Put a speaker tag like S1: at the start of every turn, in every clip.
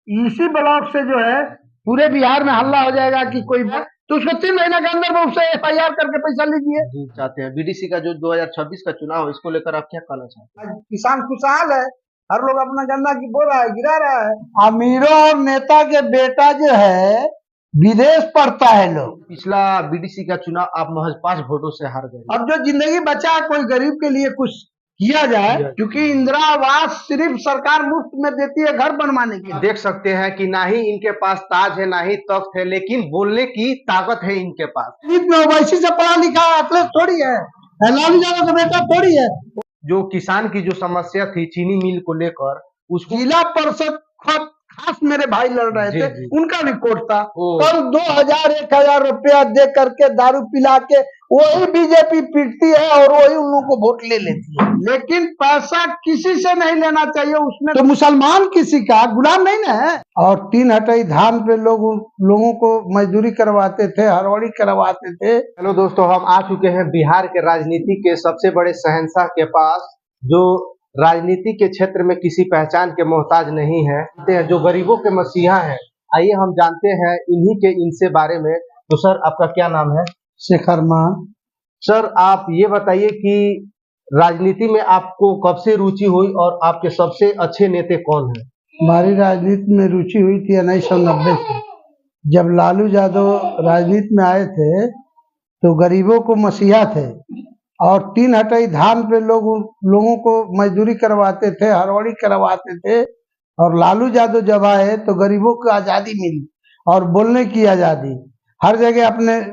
S1: इसी ब्लॉक से जो है पूरे बिहार में हल्ला हो जाएगा कि कोई तो उसको 3 महीने के अंदर में उससे एफआईआर करके पैसा लीजिए।
S2: जी चाहते हैं बीडीसी का जो 2026 का चुनाव है, इसको लेकर आप क्या कहना चाहते हैं?
S1: आज किसान खुशहाल है, हर लोग अपना गन्ना की बो रहा है, गिरा रहा है। अमीरों और नेता के बेटा जो है विदेश पढ़ता है लोग।
S2: पिछला बीडीसी का चुनाव आप महज 5 वोटों से हार गए।
S1: अब जो जिंदगी बचा है कोई गरीब के लिए कुछ किया जाए, क्योंकि इंदिरा आवास सिर्फ सरकार मुफ्त में देती है घर बनवाने के लिए।
S2: देख सकते हैं कि ना ही इनके पास ताज है ना ही तख्त है, लेकिन बोलने की ताकत है इनके पास।
S1: ओवैसी से पढ़ा लिखा एथलीट थोड़ी है, लालू यादव का बेटा थोड़ी है।
S2: जो किसान की जो समस्या थी चीनी मिल को लेकर, उसको
S1: जिला परिषद खास मेरे भाई लड़ रहे थे, उनका भी कोर्ट था। कल 2000-1000 रुपया दे करके दारू पिला के वही बीजेपी पीटती है और वही उन लोगों को वोट ले लेती है। लेकिन पैसा किसी से नहीं लेना चाहिए, उसमें तो मुसलमान किसी का गुलाम नहीं ना है। और 3 हटई धान पे लोगों को मजदूरी करवाते थे, हड़बड़ी करवाते थे।
S2: हेलो दोस्तों, हम आ चुके हैं बिहार के राजनीति के सबसे बड़े शहंशाह के पास, जो राजनीति के क्षेत्र में किसी पहचान के मोहताज नहीं है, जो गरीबों के मसीहा हैं। आइए हम जानते हैं इन्हीं के इनसे बारे में। तो सर, आपका क्या नाम है?
S1: शेखर मान।
S2: सर, आप ये बताइए कि राजनीति में आपको कब से रुचि हुई और आपके सबसे अच्छे नेता कौन हैं?
S1: हमारी राजनीति में रुचि हुई थी 1990 से, जब लालू यादव राजनीति में आए थे तो गरीबों को मसीहा थे और 3 हटई धान पे लोगों को मजदूरी करवाते थे, हड़बड़ी करवाते थे। और लालू यादव जब आए तो गरीबों को आज़ादी मिली और बोलने की आज़ादी, हर जगह अपने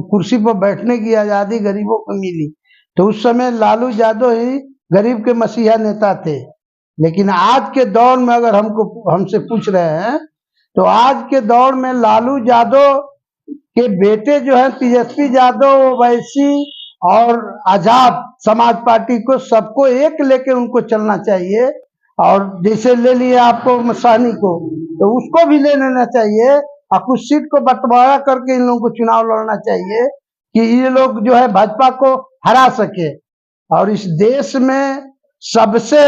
S1: कुर्सी पर बैठने की आज़ादी गरीबों को मिली। तो उस समय लालू यादव ही गरीब के मसीहा नेता थे। लेकिन आज के दौर में अगर हमसे पूछ रहे हैं तो आज के दौर में लालू यादव के बेटे जो है तेजस्वी यादव, ओवैसी और आजाद समाज पार्टी को, सबको एक लेके उनको चलना चाहिए। और जैसे ले लिए आपको साहनी को, तो उसको भी ले लेना चाहिए और कुछ सीट को बंटवारा करके इन लोगों को चुनाव लड़ना चाहिए कि ये लोग जो है भाजपा को हरा सके। और इस देश में सबसे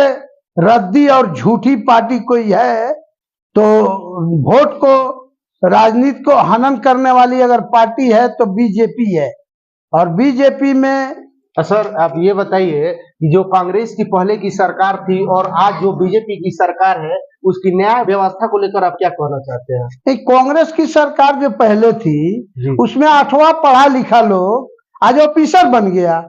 S1: रद्दी और झूठी पार्टी कोई है तो वोट को, राजनीति को हनन करने वाली अगर पार्टी है तो बीजेपी है। और बीजेपी में
S2: सर, आप ये बताइए कि जो कांग्रेस की पहले की सरकार थी और आज जो बीजेपी की सरकार है, उसकी न्याय व्यवस्था को लेकर आप क्या कहना चाहते हैं?
S1: कांग्रेस की सरकार जो पहले थी उसमें 8वां पढ़ा लिखा लोग आज ऑफिसर बन गया।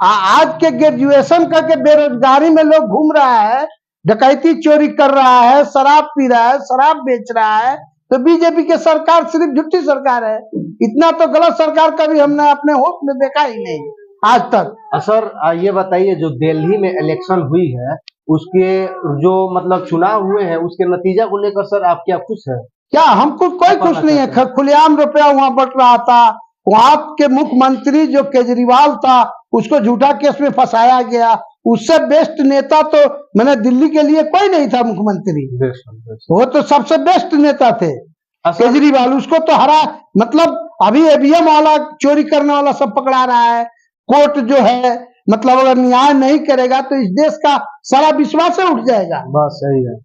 S1: आज के ग्रेजुएशन करके बेरोजगारी में लोग घूम रहा है, डकैती चोरी कर रहा है, शराब पी रहा है, शराब बेच रहा है। तो बीजेपी की सरकार सिर्फ झूठी सरकार है। इतना तो गलत सरकार कभी हमने अपने होश में देखा ही नहीं आज तक।
S2: सर, ये बताइए जो दिल्ली में इलेक्शन हुई है, उसके जो मतलब चुनाव हुए हैं, उसके नतीजा को लेकर सर आप क्या खुश है?
S1: क्या हमको कोई खुश नहीं है। खुलेआम रुपया वहां बट रहा था। वहां के मुख्यमंत्री जो केजरीवाल था उसको झूठा केस में फंसाया गया। उससे बेस्ट नेता तो मैंने दिल्ली के लिए कोई नहीं था मुख्यमंत्री। वो तो सबसे बेस्ट नेता थे केजरीवाल। उसको तो हरा, मतलब अभी ईवीएम वाला चोरी करने वाला सब पकड़ा रहा है। कोर्ट जो है मतलब अगर न्याय नहीं करेगा तो इस देश का सारा विश्वास उठ जाएगा।
S2: बस सही है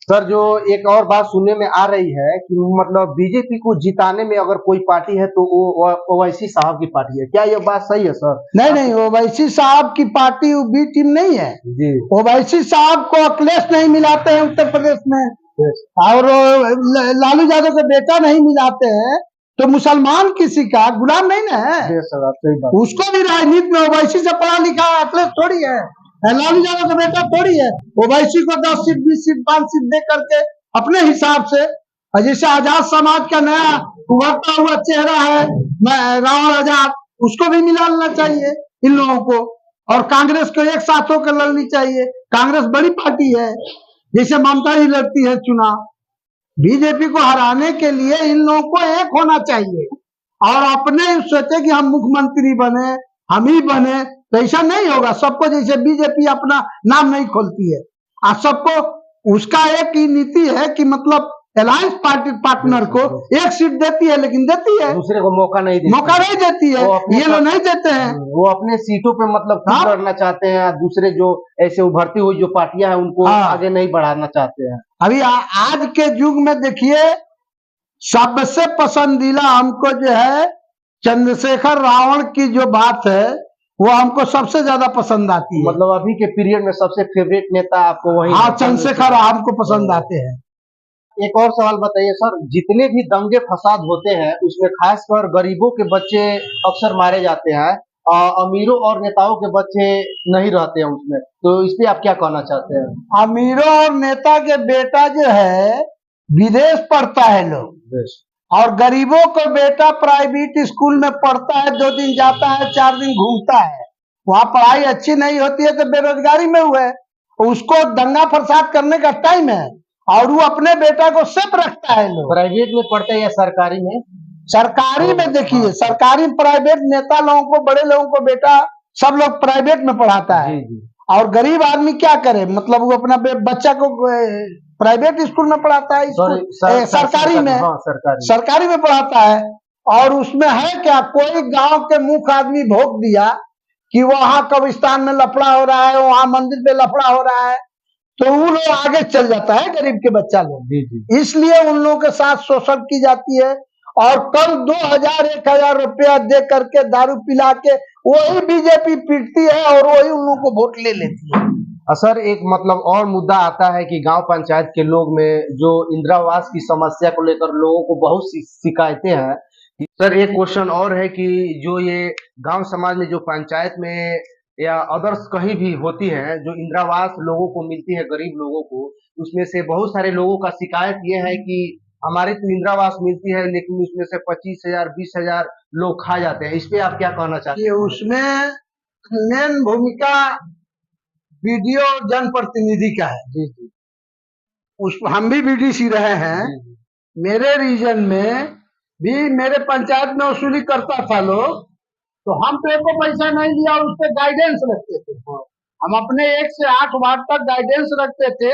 S2: सर। जो एक और बात सुनने में आ रही है कि मतलब बीजेपी को जिताने में अगर कोई पार्टी है तो वो ओवैसी साहब की पार्टी है, क्या ये बात सही है सर?
S1: नहीं, ओवैसी साहब की पार्टी बी टीम नहीं है जी। ओवैसी साहब को अखिलेश नहीं मिलाते हैं उत्तर प्रदेश में, और लालू यादव के बेटा नहीं मिलाते हैं, तो मुसलमान किसी का गुलाम नहीं ना है। उसको भी राजनीति में ओवैसी से पढ़ा लिखा एथलीट थोड़ी है, लालू यादव का बेटा थोड़ी है। ओवैसी को 10 सीट 20 सीट 5 सीट दे करके अपने हिसाब से, जैसे आजाद समाज का नया उभरता हुआ चेहरा है रावण आजाद, उसको भी मिला लेना चाहिए इन लोगों को। और कांग्रेस को एक साथ होकर लड़नी चाहिए। कांग्रेस बड़ी पार्टी है, जैसे ममता ही लड़ती है चुनाव। बीजेपी को हराने के लिए इन लोगों को एक होना चाहिए और अपने सोचे कि हम मुख्यमंत्री बने, हम ही बने, तो ऐसा नहीं होगा। सबको, जैसे बीजेपी अपना नाम नहीं खोलती है, सबको उसका एक ही नीति है कि मतलब अलायंस पार्टी पार्टनर को एक सीट देती है, लेकिन देती है,
S2: दूसरे को मौका नहीं देती,
S1: मौका नहीं देती है। ये लोग नहीं देते हैं।
S2: वो अपने सीटों पे मतलब खुद लड़ना चाहते हैं, दूसरे जो ऐसे उभरती हुई जो पार्टियां हैं उनको आगे नहीं बढ़ाना चाहते हैं।
S1: अभी आज के युग में देखिए, सबसे पसंदीदा हमको जो है चंद्रशेखर रावण की जो बात है वो हमको सबसे ज्यादा पसंद आती है।
S2: मतलब अभी के पीरियड में सबसे फेवरेट नेता आपको वही?
S1: हाँ, चंद्रशेखर हमको पसंद आते हैं।
S2: एक और सवाल बताइए सर, जितने भी दंगे फसाद होते हैं उसमें खासकर गरीबों के बच्चे अक्सर मारे जाते हैं, अमीरों और नेताओं के बच्चे नहीं रहते हैं उसमें, तो इस पे आप क्या कहना चाहते हैं?
S1: अमीरों और नेता के बेटा जो है विदेश पढ़ता है लोग, और गरीबों को बेटा प्राइवेट स्कूल में पढ़ता है, 2 दिन जाता है, 4 दिन घूमता है, वहाँ पढ़ाई अच्छी नहीं होती है तो बेरोजगारी में हुआ है, उसको दंगा फसाद करने का टाइम है और वो अपने बेटा को सेफ रखता है। लोग
S2: प्राइवेट में पढ़ते हैं या सरकारी में?
S1: सरकारी में देखिए, सरकारी प्राइवेट नेता लोगों को, बड़े लोगों को बेटा सब लोग प्राइवेट में पढ़ाता है। और गरीब आदमी क्या करे, मतलब वो अपना बच्चा को प्राइवेट स्कूल में पढ़ाता है, सरकारी में, सरकारी में पढ़ाता है। और उसमें है क्या, कोई गांव के मुख्य आदमी भोग दिया कि वहां कब्रिस्तान में लफड़ा हो रहा है, वहां मंदिर पे लफड़ा हो रहा है, तो वो लोग आगे चल जाता है, गरीब के बच्चा लोग। इसलिए उन लोगों के साथ शोषण की जाती है और कल 2000-1000 रुपया दे करके दारू पिला के वही बीजेपी पीटती है और वही उन लोगों को वोट ले लेती है।
S2: सर एक मतलब और मुद्दा आता है कि गांव पंचायत के लोग में जो इंदिरा आवास की समस्या को लेकर लोगों को बहुत सी शिकायतें हैं। सर एक क्वेश्चन और है कि जो ये गांव समाज में जो पंचायत में या अदर्स कहीं भी होती है, जो इंदिरा आवास लोगों को मिलती है, गरीब लोगों को, उसमें से बहुत सारे लोगों का शिकायत ये है कि हमारी तो इंदिरा आवास मिलती है लेकिन उसमें से 25,000-20,000 लोग खा जाते हैं। इस पे आप क्या कहना चाहते हैं?
S1: उसमें मेन भूमिका वीडियो जनप्रतिनिधि का है।
S2: जी जी,
S1: हम भी बीडीसी रहे हैं। मेरे रीजन में भी मेरे पंचायत में वसूली करता था लोग, तो हम पे को पैसा नहीं लिया और उस पर गाइडेंस रखते थे। हम अपने 1 से 8 वार्ड तक गाइडेंस रखते थे।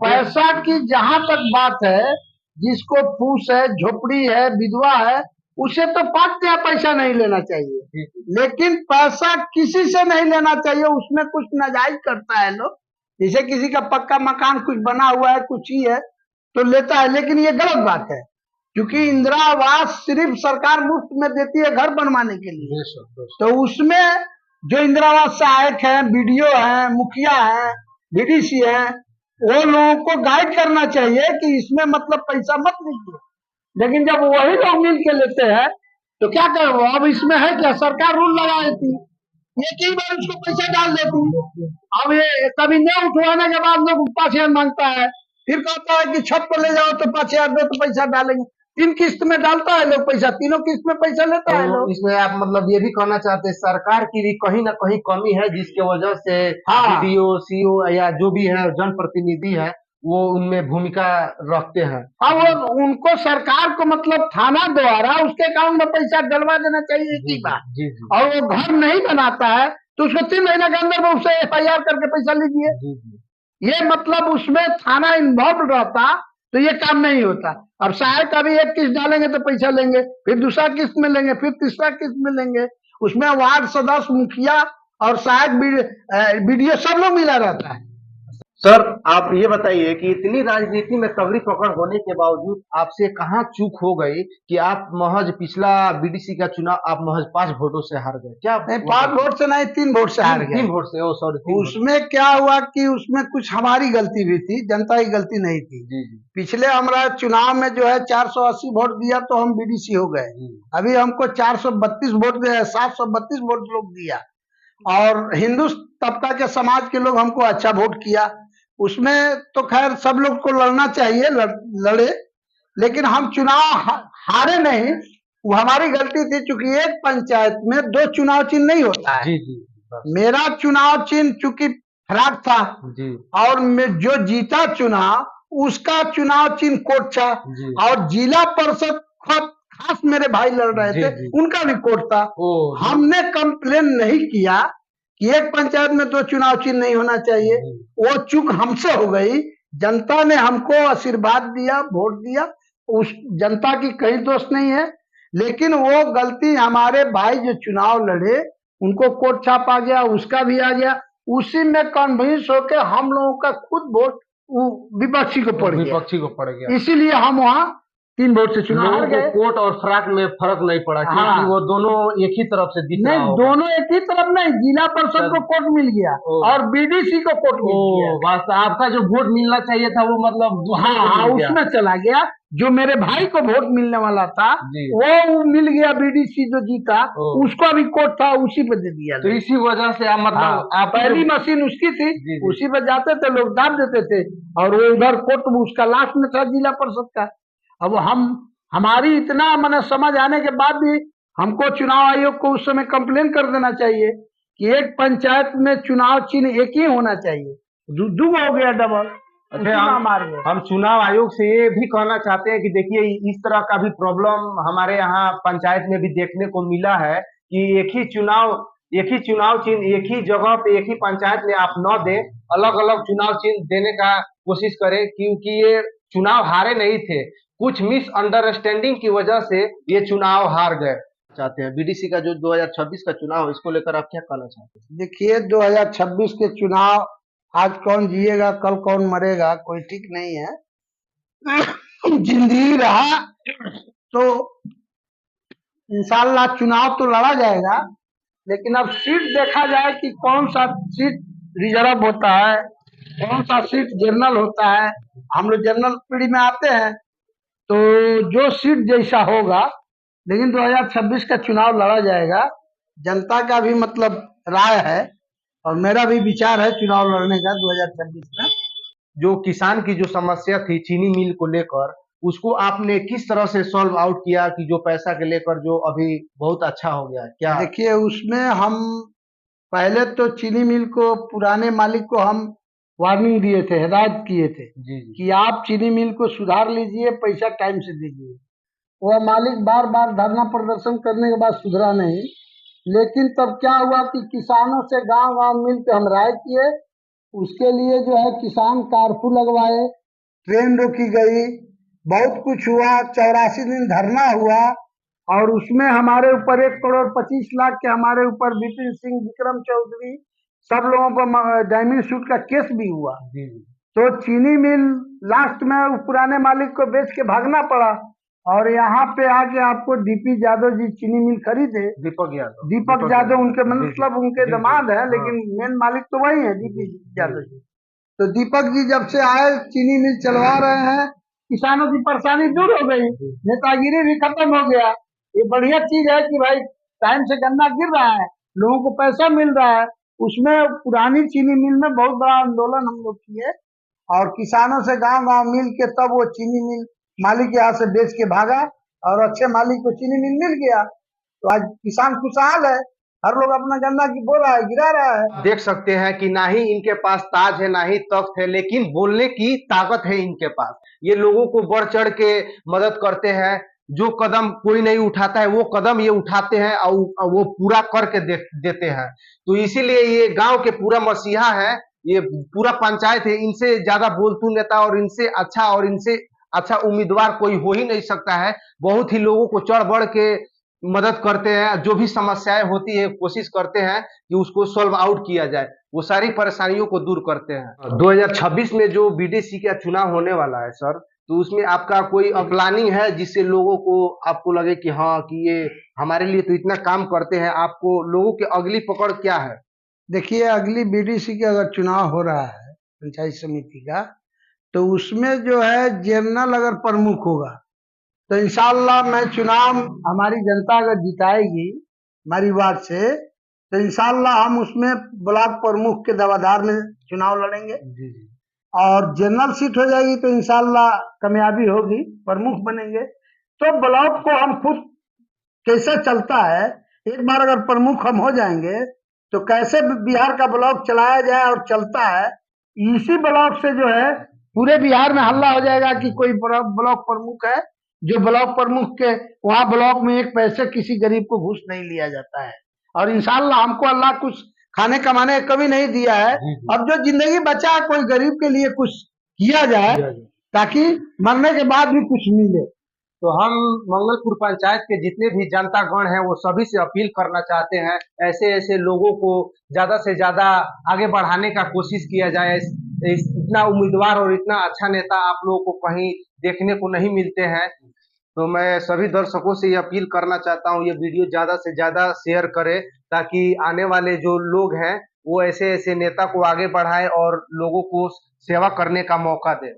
S1: पैसा की जहां तक बात है, जिसको फूस है, झोपड़ी है, विधवा है, उसे तो पात्र पैसा नहीं लेना चाहिए, लेकिन पैसा किसी से नहीं लेना चाहिए। उसमें कुछ नाजायज करता है लोग, जैसे किसी का पक्का मकान कुछ बना हुआ है, कुछ ही है तो लेता है, लेकिन ये गलत बात है, क्योंकि इंदिरा आवास सिर्फ सरकार मुफ्त में देती है घर बनवाने के लिए। तो उसमें जो इंदिरा आवास सहायक है, बीडीओ है, मुखिया है, बीडीसी है, वो लोगों को गाइड करना चाहिए कि इसमें मतलब पैसा मत लीजिए। लेकिन जब वही लोग मिल के लेते हैं तो क्या करो, अब इसमें है क्या, सरकार रूल लगा देती, एक ही बार उसको पैसा डाल देती। अब ये कभी न उठवाने के बाद लोग 5,000 मांगता है, फिर कहता है कि छत पर ले जाओ तो 5,000 दो तो पैसा डालेंगे। 3 किस्त में डालता है लोग पैसा, तीनों किस्त में पैसा लेता है लोग।
S2: इसमें आप मतलब ये भी कहना चाहते हैं सरकार की भी कहीं ना कहीं कमी है, जिसके वजह से बीडीओ, सीओ या जो भी है जनप्रतिनिधि है वो उनमें भूमिका रखते हैं।
S1: हाँ, वो उनको सरकार को मतलब थाना द्वारा उसके अकाउंट में पैसा डलवा देना चाहिए एक ही बार। और वो घर नहीं बनाता है तो उसको 3 महीने के अंदर में उससे FIR करके पैसा लीजिए। ये मतलब उसमें थाना इन्वॉल्व रहता तो ये काम नहीं होता। अब सहायक अभी 1 किस्त डालेंगे तो पैसा लेंगे, फिर दूसरा किस्त में लेंगे, फिर तीसरा किस्त में लेंगे। उसमें वार्ड सदस्य, मुखिया और सहायक बीडीओ सब लोग मिला रहता है।
S2: सर आप ये बताइए कि इतनी राजनीति में तगड़ी पकड़ होने के बावजूद आपसे कहाँ चूक हो गई कि आप महज पिछला बीडीसी का चुनाव आप महज 5 वोटों से हार गए? क्या
S1: नहीं, 5 वोट से नहीं, 3 वोट से हार गए।
S2: 3 वोट से? ओ सॉरी।
S1: उसमें क्या हुआ कि उसमें कुछ हमारी गलती भी थी, जनता की गलती नहीं थी। पिछले हमारा चुनाव में जो है 480 वोट दिया तो हम बीडीसी हो गए। अभी हमको 432 वोट दिया, 732 वोट लोग दिया, और हिंदू तबका के समाज के लोग हमको अच्छा वोट किया। उसमें तो खैर सब लोग को लड़ना चाहिए, लड़े, लेकिन हम चुनाव हारे नहीं, वो हमारी गलती थी। चूंकि एक पंचायत में 2 चुनाव चिन्ह नहीं होता है। मेरा चुनाव चिन्ह चूंकि फराक था और जो जीता चुनाव उसका चुनाव चिन्ह कोट था, और जिला परिषद खास मेरे भाई लड़ रहे थे, उनका भी कोट था। हमने कंप्लेन नहीं किया कि एक पंचायत में 2 चुनाव चिन्ह नहीं होना चाहिए, वो चूक हमसे हो गई जनता ने हमको आशीर्वाद दिया, वोट दिया, उस जनता की कहीं दोष नहीं है, लेकिन वो गलती हमारे भाई जो चुनाव लड़े उनको कोर्ट छाप आ गया, उसका भी आ गया, उसी में कन्विंस होकर हम लोगों का खुद वोट विपक्षी को पड़ गया,
S2: विपक्षी को पड़ गया,
S1: इसीलिए हम वहाँ 3 वोट से चुनाव हार
S2: लोगों
S1: गए।
S2: को कोर्ट और फ्रॉक में फर्क नहीं पड़ा क्योंकि
S1: हाँ।
S2: वो दोनों एक ही तरफ से दिख रहा
S1: नहीं,
S2: होगा।
S1: दोनों एक ही तरफ नहीं, जिला परिषद को कोर्ट मिल गया और बीडीसी को कोर्ट मिल गया।
S2: बस आपका जो वोट मिलना चाहिए था वो मतलब दूसरे को
S1: हाँ,
S2: मिल गया।
S1: उसमें चला गया। जो मेरे भाई को वोट मिलने वाला था वो मिल गया, बीडीसी जो जीता उसको भी कोर्ट था, उसी पे दे दिया।
S2: तो इसी वजह से आप मतलब आप
S1: पहली मशीन उसकी थी, उसी पे जाते थे लोग, दाब देते थे, और वो उधर कोर्ट उसका लास्ट में था जिला परिषद का। अब हमारी इतना मैंने समझ आने के बाद भी हमको चुनाव आयोग को उस समय कंप्लेन कर देना चाहिए कि एक पंचायत में चुनाव चिन्ह एक ही होना चाहिए, दो हो गया डबल।
S2: हम चुनाव आयोग से ये भी कहना चाहते हैं कि देखिए इस तरह का भी प्रॉब्लम हमारे यहाँ पंचायत में भी देखने को मिला है कि एक ही चुनाव चिन्ह एक ही जगह पे एक ही पंचायत में आप न दें, अलग अलग चुनाव चिन्ह देने का कोशिश करें, क्योंकि ये चुनाव हारे नहीं थे, कुछ मिसअंडरस्टैंडिंग की वजह से ये चुनाव हार गए। चाहते हैं बीडीसी का जो 2026 का चुनाव है इसको लेकर आप क्या कहना चाहते हैं?
S1: देखिए 2026 के चुनाव, आज कौन जिएगा कल कौन मरेगा कोई ठीक नहीं है। जिंदगी रहा तो इंशाल्लाह चुनाव तो लड़ा जाएगा, लेकिन अब सीट देखा जाए कि कौन सा सीट रिजर्व होता है, कौन सा सीट जनरल होता है। हम लोग जनरल पीढ़ी में आते हैं तो जो सीट जैसा होगा, लेकिन 2026 का चुनाव लड़ा जाएगा। जनता का भी मतलब राय है और मेरा भी विचार है चुनाव लड़ने का 2026 में।
S2: जो किसान की जो समस्या थी चीनी मिल को लेकर, उसको आपने किस तरह से सॉल्व आउट किया कि जो पैसा के लेकर जो अभी बहुत अच्छा हो गया है? क्या
S1: देखिए उसमें हम पहले तो चीनी मिल को, पुराने मालिक को हम वार्निंग दिए थे, हिदायत किए थे कि आप चीनी मिल को सुधार लीजिए, पैसा टाइम से दीजिए। वह मालिक बार बार धरना प्रदर्शन करने के बाद सुधरा नहीं, लेकिन तब क्या हुआ कि किसानों से गांव गांव मिल के हम राय किए, उसके लिए जो है किसान कारफू लगवाए, ट्रेन रोकी गई, बहुत कुछ हुआ, 84 दिन धरना हुआ, और उसमें हमारे ऊपर 1,25,00,000 के हमारे ऊपर विपिन सिंह, विक्रम चौधरी, सब लोगों पर डायमंड सूट का केस भी हुआ। तो चीनी मिल लास्ट में पुराने मालिक को बेच के भागना पड़ा, और यहाँ पे आके आपको डीपी यादव जी चीनी मिल खरीदे, दीपक यादव उनके मतलब उनके दामाद है, लेकिन मेन मालिक तो वही है डीपी यादव जी। तो दीपक जी जब से आए चीनी मिल चलवा रहे हैं, किसानों की परेशानी दूर हो गई, नेतागिरी भी खत्म हो गया। ये बढ़िया चीज है कि भाई टाइम से गन्ना गिर रहा है, लोगों को पैसा मिल रहा है। उसमें पुरानी चीनी मिल में बहुत बड़ा आंदोलन हम लोग किए, और किसानों से गांव गांव मिल के तब वो चीनी मिल मालिक यहाँ से बेच के भागा, और अच्छे मालिक को चीनी मिल गया। तो आज किसान खुशहाल है, हर लोग अपना गन्ना की बो रहा है, गिरा रहा है।
S2: देख सकते हैं कि ना ही इनके पास ताज है ना ही तख्त है, लेकिन बोलने की ताकत है इनके पास। ये लोगों को बढ़ चढ़ के मदद करते हैं, जो कदम कोई नहीं उठाता है वो कदम ये उठाते हैं और वो पूरा करके देते हैं। तो इसीलिए ये गांव के पूरा मसीहा है, ये पूरा पंचायत है, इनसे ज्यादा बोलतू नेता और इनसे अच्छा उम्मीदवार कोई हो ही नहीं सकता है। बहुत ही लोगों को चढ़ बढ़ के मदद करते हैं, जो भी समस्याएं होती है कोशिश करते हैं कि उसको सॉल्व आउट किया जाए, वो सारी परेशानियों को दूर करते हैं। 2026 में जो बीडीसी का चुनाव होने वाला है सर, तो उसमें आपका कोई प्लानिंग है जिससे लोगों को आपको लगे कि हाँ कि ये हमारे लिए तो इतना काम करते हैं, आपको लोगों की अगली पकड़ क्या है?
S1: देखिए अगली बीडीसी का अगर चुनाव हो रहा है पंचायत समिति का, तो उसमें जो है जनरल अगर प्रमुख होगा तो इंशाल्लाह मैं चुनाव, हमारी जनता अगर जिताएगी हमारी वार्ड से, तो इंशाल्लाह हम उसमें ब्लॉक प्रमुख के दवादार में चुनाव लड़ेंगे। और जनरल सीट हो जाएगी तो इंशाल्लाह कामयाबी होगी, प्रमुख बनेंगे। तो ब्लॉक को हम खुद कैसे चलता है, एक बार अगर प्रमुख हम हो जाएंगे तो कैसे बिहार का ब्लॉक चलाया जाए और चलता है, इसी ब्लॉक से जो है पूरे बिहार में हल्ला हो जाएगा कि कोई ब्लॉक प्रमुख है, जो ब्लॉक प्रमुख के वहाँ ब्लॉक में एक पैसे किसी गरीब को घूस नहीं लिया जाता है। और इंशाल्लाह हमको अल्लाह कुछ खाने कमाने कभी नहीं दिया है। अब जो जिंदगी बचा है कोई गरीब के लिए कुछ किया जाए ताकि मरने के बाद भी कुछ मिले।
S2: तो हम मंगलपुर पंचायत के जितने भी जनता गण हैं वो सभी से अपील करना चाहते हैं, ऐसे ऐसे लोगों को ज्यादा से ज्यादा आगे बढ़ाने का कोशिश किया जाए। इतना उम्मीदवार और इतना अच्छा नेता आप लोगों को कहीं देखने को नहीं मिलते हैं। तो मैं सभी दर्शकों से ये अपील करना चाहता हूँ, ये वीडियो ज्यादा से ज्यादा शेयर करें ताकि आने वाले जो लोग हैं वो ऐसे ऐसे नेता को आगे बढ़ाए और लोगों को सेवा करने का मौका दें।